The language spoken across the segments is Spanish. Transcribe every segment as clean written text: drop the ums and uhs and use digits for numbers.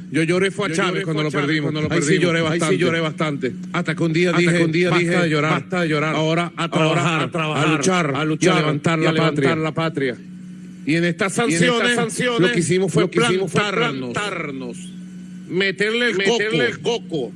Yo lloré fue a Chávez cuando lo perdimos. Ahí sí lloré bastante. Hasta que un día dije, basta de llorar. Ahora a trabajar, a luchar, a levantar la patria. Y en estas sanciones, lo que hicimos fue plantarnos. Meterle el coco.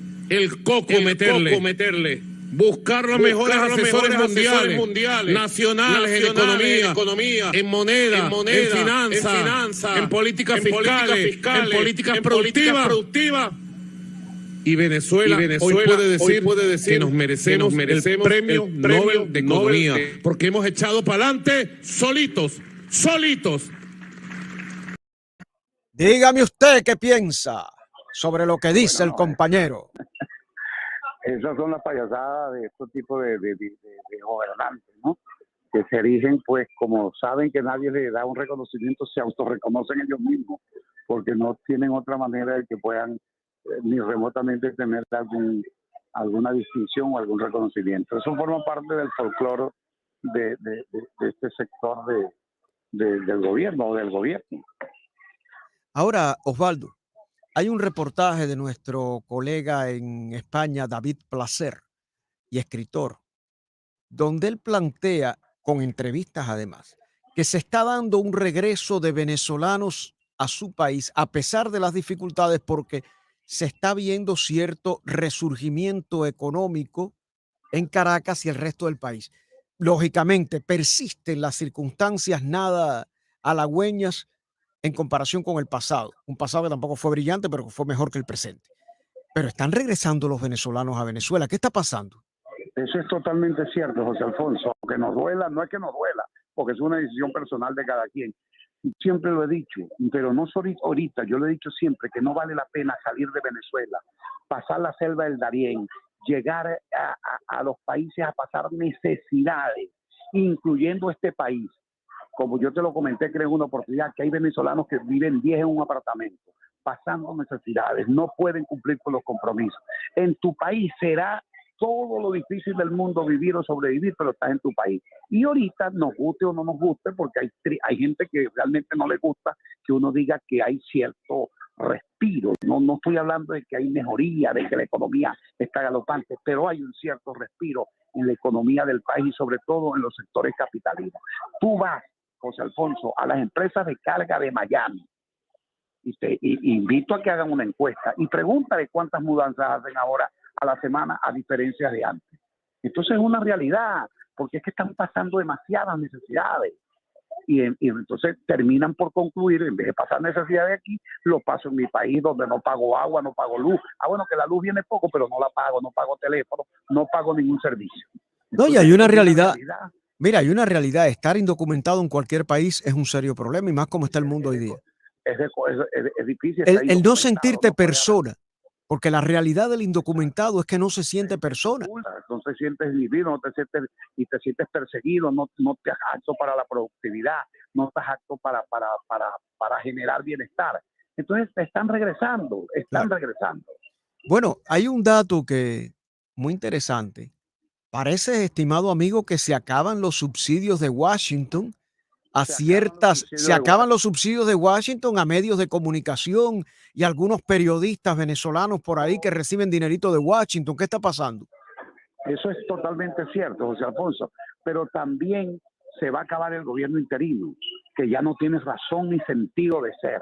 Meterle. Buscar los mejores asesores mundiales, nacionales en economía, en moneda, en finanzas, en políticas fiscales, en políticas productivas. Y Venezuela hoy puede decir que nos merecemos el premio Nobel de Economía, porque hemos echado para adelante solitos. Dígame usted qué piensa sobre lo que dice el compañero. Esas son las payasadas de estos tipos de gobernantes, ¿no? Que se erigen, pues, como saben que nadie les da un reconocimiento, se autorreconocen ellos mismos, porque no tienen otra manera de que puedan ni remotamente tener alguna distinción o algún reconocimiento. Eso forma parte del folclore de este sector del gobierno o del gobierno. Ahora, Osvaldo, hay un reportaje de nuestro colega en España, David Placer, y escritor, donde él plantea, con entrevistas además, que se está dando un regreso de venezolanos a su país a pesar de las dificultades, porque se está viendo cierto resurgimiento económico en Caracas y el resto del país. Lógicamente, persisten las circunstancias nada halagüeñas en comparación con el pasado. Un pasado que tampoco fue brillante, pero que fue mejor que el presente. Pero están regresando los venezolanos a Venezuela. ¿Qué está pasando? Eso es totalmente cierto, José Alfonso. Aunque nos duela, no es que nos duela, porque es una decisión personal de cada quien. Siempre lo he dicho, pero no solo ahorita, yo lo he dicho siempre, que no vale la pena salir de Venezuela, pasar la selva del Darién, llegar a los países a pasar necesidades, incluyendo este país. Como yo te lo comenté, creo en una oportunidad, que hay venezolanos que viven 10 en un apartamento, pasando necesidades, no pueden cumplir con los compromisos. En tu país será todo lo difícil del mundo vivir o sobrevivir, pero estás en tu país. Y ahorita, nos guste o no nos guste, porque hay gente que realmente no le gusta que uno diga que hay cierto respiro. No estoy hablando de que hay mejoría, de que la economía está galopante, pero hay un cierto respiro en la economía del país y sobre todo en los sectores capitalinos. Tú vas, José Alfonso, a las empresas de carga de Miami y invito a que hagan una encuesta y pregúntale cuántas mudanzas hacen ahora a la semana a diferencia de antes. Entonces es una realidad, porque es que están pasando demasiadas necesidades y entonces terminan por concluir, en vez de pasar necesidades aquí, lo paso en mi país donde no pago agua, no pago luz. Bueno, que la luz viene poco, pero no la pago, no pago teléfono, no pago ningún servicio. Entonces, no, y hay una realidad. Mira, hay una realidad. Estar indocumentado en cualquier país es un serio problema, y más como está el mundo hoy día. Es difícil. El no sentirte persona, porque la realidad del indocumentado es que no se siente persona. No se sientes individuo, no te sientes, y te sientes perseguido, no te has apto para la productividad, no estás apto para generar bienestar. Entonces están regresando. Bueno, hay un dato que muy interesante. Parece, estimado amigo, que se acaban los subsidios de Washington se acaban los subsidios de Washington a medios de comunicación y algunos periodistas venezolanos por ahí que reciben dinerito de Washington. ¿Qué está pasando? Eso es totalmente cierto, José Alfonso, pero también se va a acabar el gobierno interino, que ya no tiene razón ni sentido de ser.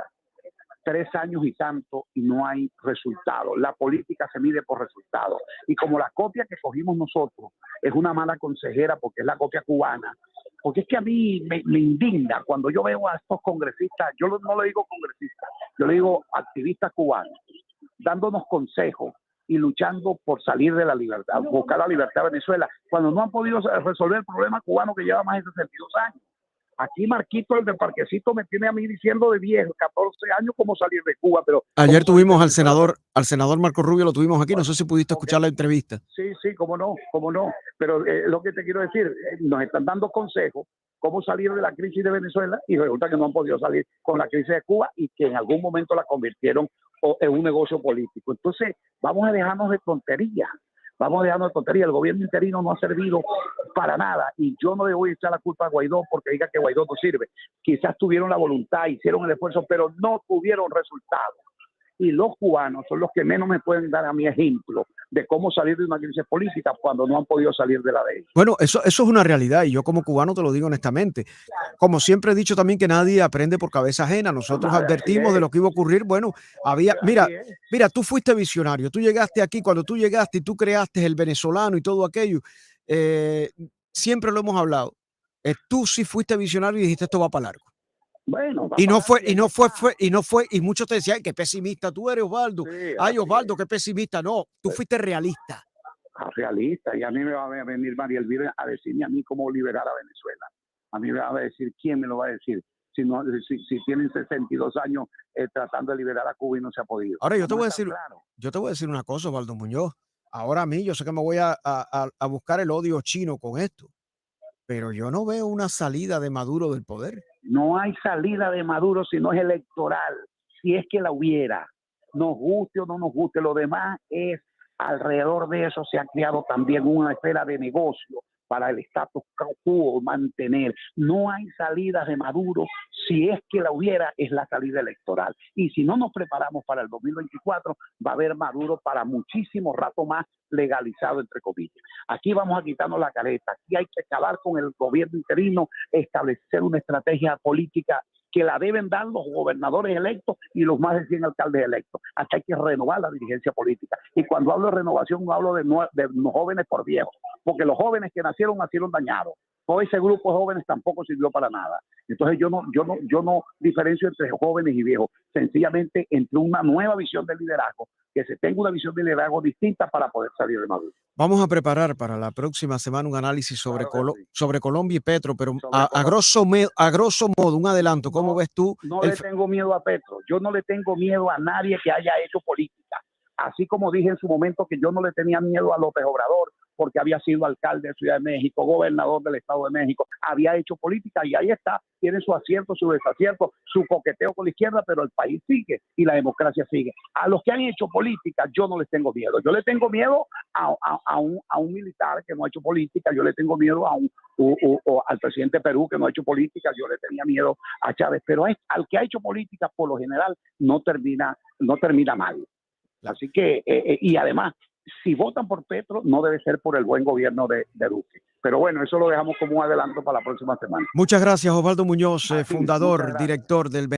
3 años y tanto y no hay resultados. La política se mide por resultados. Y como la copia que cogimos nosotros es una mala consejera porque es la copia cubana, porque es que a mí me indigna cuando yo veo a estos congresistas, yo no le digo congresistas, yo le digo activistas cubanos, dándonos consejos y luchando por salir de la libertad, buscar la libertad de Venezuela, cuando no han podido resolver el problema cubano que lleva más de 62 años. Aquí Marquito, el del parquecito, me tiene a mí diciendo de 10, 14 años cómo salir de Cuba. Pero ayer tuvimos al senador Marco Rubio, lo tuvimos aquí, no sé si pudiste escuchar la entrevista. Sí, cómo no. Pero lo que te quiero decir, nos están dando consejos cómo salir de la crisis de Venezuela y resulta que no han podido salir con la crisis de Cuba y que en algún momento la convirtieron en un negocio político. Entonces, vamos a dejarnos de tonterías. El gobierno interino no ha servido para nada y yo no le voy a echar la culpa a Guaidó porque diga que Guaidó no sirve. Quizás tuvieron la voluntad, hicieron el esfuerzo, pero no tuvieron resultados. Y los cubanos son los que menos me pueden dar a mi ejemplo de cómo salir de una crisis política cuando no han podido salir de la de ellos. Bueno, eso es una realidad y yo como cubano te lo digo honestamente. Como siempre he dicho también que nadie aprende por cabeza ajena. Nosotros advertimos de lo que iba a ocurrir. Bueno, mira, tú fuiste visionario. Tú llegaste aquí, cuando tú llegaste y tú creaste el venezolano y todo aquello, siempre lo hemos hablado. Tú sí fuiste visionario y dijiste esto va para largo. Bueno, y muchos te decían, qué pesimista tú eres, Osvaldo. Sí, ay, Osvaldo, qué pesimista. No, tú fuiste realista. Realista, y a mí me va a venir María Elvira a decirme a mí cómo liberar a Venezuela. A mí me va a decir, ¿quién me lo va a decir? Si tienen 62 años tratando de liberar a Cuba y no se ha podido. Ahora yo te voy a decir una cosa, Osvaldo Muñoz. Ahora a mí, yo sé que me voy a buscar el odio chino con esto, pero yo no veo una salida de Maduro del poder. No hay salida de Maduro si no es electoral, si es que la hubiera. Nos guste o no nos guste, lo demás es, alrededor de eso se ha creado también una esfera de negocio para el status quo mantener. No hay salida de Maduro, si es que la hubiera, es la salida electoral. Y si no nos preparamos para el 2024, va a haber Maduro para muchísimo rato más legalizado, entre comillas. Aquí vamos a quitarnos la careta, aquí hay que acabar con el gobierno interino, establecer una estrategia política que la deben dar los gobernadores electos y los más de 100 alcaldes electos. Hasta hay que renovar la dirigencia política. Y cuando hablo de renovación, no hablo de jóvenes por viejos, porque los jóvenes que nacieron dañados. Todo ese grupo de jóvenes tampoco sirvió para nada. Entonces yo no diferencio entre jóvenes y viejos, sencillamente entre una nueva visión del liderazgo, que se tenga una visión de liderazgo distinta para poder salir de Maduro. Vamos a preparar para la próxima semana un análisis sobre Colombia y Petro, pero a grosso modo, un adelanto. ¿Cómo ves tú? No le tengo miedo a Petro, yo no le tengo miedo a nadie que haya hecho política. Así como dije en su momento que yo no le tenía miedo a López Obrador, porque había sido alcalde de Ciudad de México, gobernador del Estado de México, había hecho política y ahí está, tiene su acierto, su desacierto, su coqueteo con la izquierda, pero el país sigue y la democracia sigue. A los que han hecho política yo no les tengo miedo, yo le tengo miedo a un militar que no ha hecho política, yo le tengo miedo al presidente de Perú que no ha hecho política, yo le tenía miedo a Chávez, pero al que ha hecho política por lo general no termina mal. Así que, y además, si votan por Petro, no debe ser por el buen gobierno de Duque. Pero bueno, eso lo dejamos como un adelanto para la próxima semana. Muchas gracias, Osvaldo Muñoz, fundador, director del